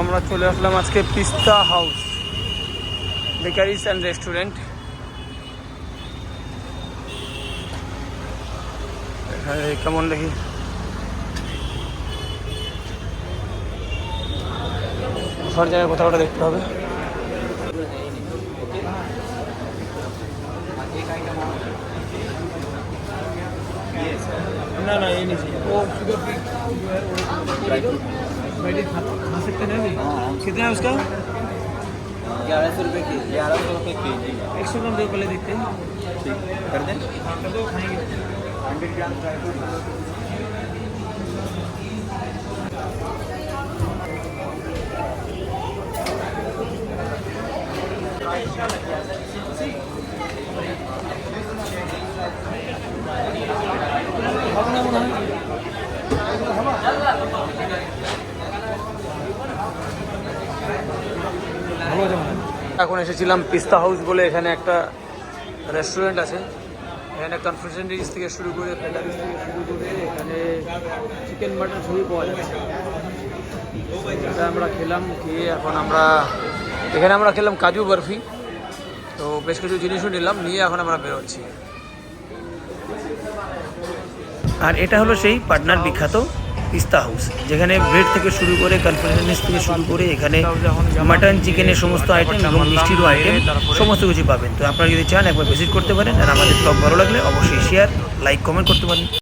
আমরা চলে আসলাম আজকে পিস্তা হাউস বেকারিজ অ্যান্ড রেস্টুরেন্ট। এখানে কেমন দেখি, সব জায়গায় কোথাও ওটা দেখতে হবে। ना ना ये नहीं चाहिए, वो शुगर फ्री जो है वो खा सकते हैं ना। कितना है उसका? 1100 रुपये के 1100 रुपये के जी। 100 ग्राम दो, पहले देखते हैं। ठीक कर दें, कर दो, खाएंगे। 100 ग्राम ड्राई फ्रूट। এখন এসেছিলাম পিস্তা হাউস বলে, এখানে একটা রেস্টুরেন্ট আছে। এখানে কনফেকশনারিজ থেকে শুরু করে বেকারিজ থেকে শুরু করে এখানে চিকেন মাটন সবই পাওয়া যাচ্ছে। এটা আমরা খেলাম, খেয়ে এখন আমরা খেলাম কাজু বরফি। তো বেশ কিছু জিনিসও নিলাম, নিয়ে এখন আমরা বেরোচ্ছি। আর এটা হলো সেই পাটনার বিখ্যাত পিস্তা হাউস, যেখানে ব্রেড থেকে শুরু করে কনফেকশনারিজ থেকে শুরু করে এখানে মাটন চিকেনের সমস্ত আইটেম এবং মিষ্টিরও আইটেম সমস্ত কিছু পাবেন। তো আপনারা যদি চান একবার ভিজিট করতে পারেন। আর আমাদের ব্লগ ভালো লাগলে অবশ্যই শেয়ার, লাইক, কমেন্ট করতে পারেন।